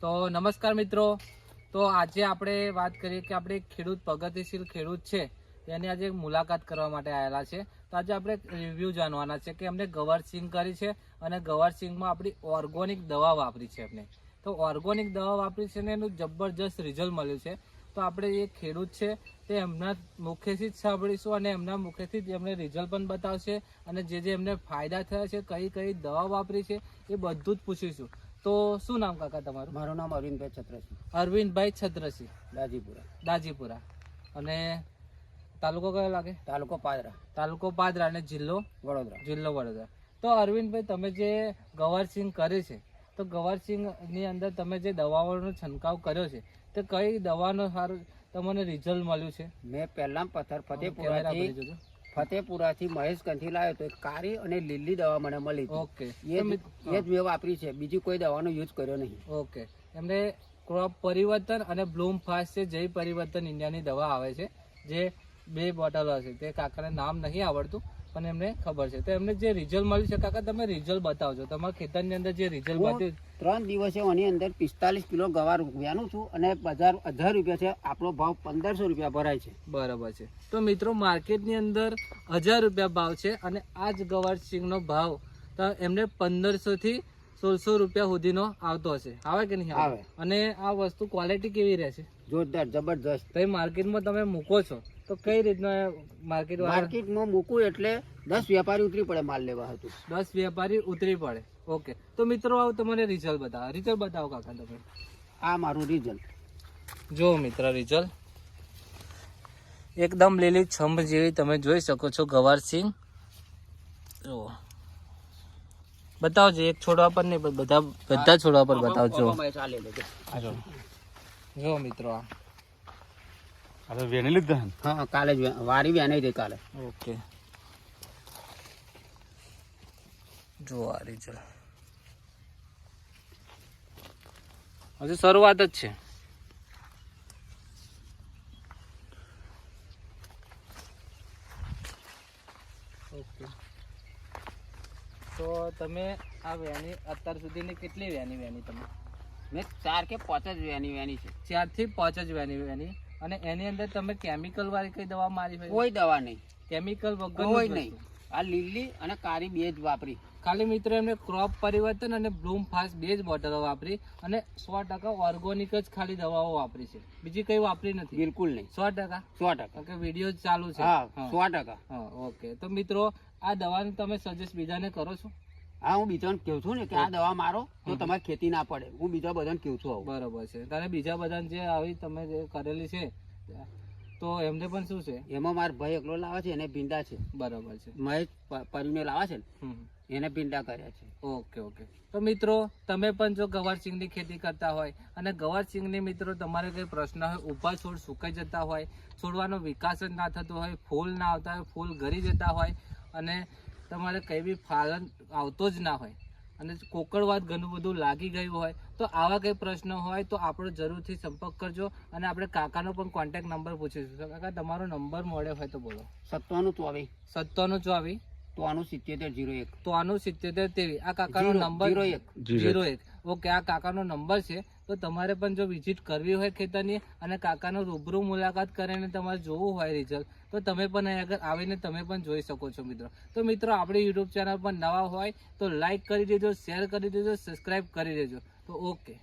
તો નમસ્કાર મિત્રો, તો આજે આપણે વાત કરીએ કે આપણે ખેડૂત પ્રગતિશીલ ખેડૂત છે તેની આજે મુલાકાત કરવા માટે આવેલા છે. તો આજે આપણે રિવ્યૂ જાણવાના છે કે અમને ગવારસિંગ કરી છે અને ગવારસિંગમાં આપણી ઓર્ગોનિક દવા વાપરી છે આપણે. તો ઓર્ગોનિક દવા વાપરી છે ને એનું જબરજસ્ત રિઝલ્ટ મળ્યું છે. તો આપણે એ ખેડૂત છે તે એમના મુખેથી જ સાંભળીશું અને એમના મુખેથી જ એમને રિઝલ્ટ પણ બતાવશે અને જે એમને ફાયદા થયા છે, કઈ કઈ દવા વાપરી છે એ બધું જ પૂછીશું. તો શું નામ કાકા તમારું? મારું નામ અરવિંદભાઈ છત્રસિંહ, અરવિંદભાઈ છત્રસિંહ, દાજીપુરા. અને તાલુકો કયો લાગે? તાલુકો પાદરા અને જિલ્લો વડોદરા. તો અરવિંદભાઈ, તમે જે ગવારસિંગ કરે છે તો ગવારસિંગ ની અંદર તમે જે દવાઓનો છંટકાવ કર્યો છે તો કઈ દવાનો સારું તમને રિઝલ્ટ મળ્યું છે? મેં પહેલા ફતેપુરાથી મહેશ કંથી લાવ્યો તો કાળી અને લીલી દવા મને મળી. ઓકે, એ જ મેં વાપરી છે, બીજી કોઈ દવાનો યુઝ કર્યો નહીં. ઓકે, એમને ક્રોપ પરિવર્તન અને બ્લૂમ ફાસ્ટ છે જય પરિવર્તન ઇન્ડિયાની દવા આવે છે, જે 2 બોટલ હશે. તે કાકાને નામ નહીં આવડતું પણ એમને ખબર છે. તો એમને જે રિઝલ્ટ મળ્યું છે, કાકા તમે રિઝલ્ટ બતાવજો. તમારા ખેતરની અંદર જે રિઝલ્ટ બતાવ્યું. 3 દિવસે આની અંદર 45 કિલો ગવાર વ્યાનું છું અને બજાર 1000 રૂપિયા છે, આપણો ભાવ 1500 રૂપિયા ભરાય છે. બરાબર છે. તો મિત્રો, માર્કેટની અંદર 1000 રૂપિયા ભાવ છે અને આ જ ગવારસિંગનો ભાવ તો એમને 1500 થી 1600 રૂપિયા સુધીનો આવતો હશે. આવે કે નહીં આવે? અને આ વસ્તુ ક્વોલિટી કેવી રહેશે? જોરદાર, જબરદસ્ત. તો માર્કેટમાં તમે મૂકો છો તો કઈ રીતના માર્કેટમાં મૂકું એટલે 10 વેપારી ઉતરી પડે માલ લેવા હતું. 10 વેપારી ઉતરી પડે. ઓકે, તો મિત્રો આવો તમને રિઝલ્ટ બતાવો કાકા તમે. આ મારું રિઝલ્ટ જો મિત્ર, રિઝલ્ટ એકદમ લીલી છંભ જેવી તમે જોઈ શકો છો ગવારસિંગ. જો બતાવજો, એક છોડવા પર નહીં પણ બધા છોડવા પર બતાવજો. જો મિત્રો, હા, કાલે જ વારી વ્યાની હતી કાલે. ઓકે, જો આ રિઝલ્ટ હજુ શરૂઆત જ છે. ઓકે, તો તમે આ વેની અત્યાર સુધીની કેટલી વેની તમે? મેં 4 કે 5 જ વ્યાની છે. 4 થી 5 જ વેની. અને એની અંદર તમે કેમિકલ વાળી કઈ દવા મારી હોય? કોઈ દવા નહીં, કેમિકલ વગર કોઈ નહીં. આ લીલી અને કાળી 2 જ વાપરી. ખાલી મિત્રો એમને ક્રોપ પરિવર્તન અને બ્લૂમ ફાસ્ટ 2 જ બોટલો વાપરી અને 100% ઓર્ગોનિક જ ખાલી દવાઓ વાપરી છે, બીજી કઈ વાપરી નથી. બિલકુલ નહીં. 100%. ઓકે, વિડીયો ચાલુ છે. હા, 100%. હા, ઓકે. તો મિત્રો, આ દવાનું તમે સજેસ્ટ બીજાને કરો છો? હા, હું બીજાને કહું છું ને કે આ દવા મારો તો તમારે ખેતી ના પડે. હું બીજા બધાને કહું છું. બરોબર છે. તારે બીજા બધાને જે આવી તમે જે કરેલી છે તો એમને પણ શું છે? એમાં મારો ભાઈ એકલો લાવે છે, એને ભીંડા છે. બરોબર છે. મહેશ પરિને લાવે છે ને, એને ભીંડા કર્યા છે. ઓકે. તો મિત્રો, તમે પણ જો ગવારસિંગની ખેતી કરતા હોય અને ગવારસિંગની મિત્રો તમારે કઈ પ્રશ્ન હોય, ઊભા છોડ સુકાઈ જતા હોય, છોડવાનો વિકાસ જ ના થતો હોય, ફૂલ ના આવતા હોય, ફૂલ ગરી જતા હોય અને તમારે કઈ બી ફાલન આવતો જ ના હોય અને કોકડવાત ઘણું બધું લાગી ગયું હોય, તો આવા કઈ પ્રશ્ન હોય તો આપણો જરૂરથી સંપર્ક કરજો અને આપણે કાકાનો પણ કોન્ટેક્ટ નંબર પૂછીશું. કાકા, તમારો નંબર મળ્યો હોય તો બોલો. 9724 937001. તો આનું 77 આ કાકાનો નંબર 01. ઓકે, આ કાકાનો નંબર છે. તો તમારે પણ જો વિઝિટ કરવી હોય ખેતરની અને કાકાનો રૂબરૂ મુલાકાત કરીને તમારે જોવું હોય રિઝલ્ટ, તો તમે પણ અહીં આગળ આવીને તમે પણ જોઈ શકો છો મિત્રો. તો મિત્રો, આપણી યુટ્યુબ ચેનલ પર નવા હોય તો લાઈક કરી દેજો, શેર કરી દેજો, સબસ્ક્રાઈબ કરી દેજો. તો ઓકે.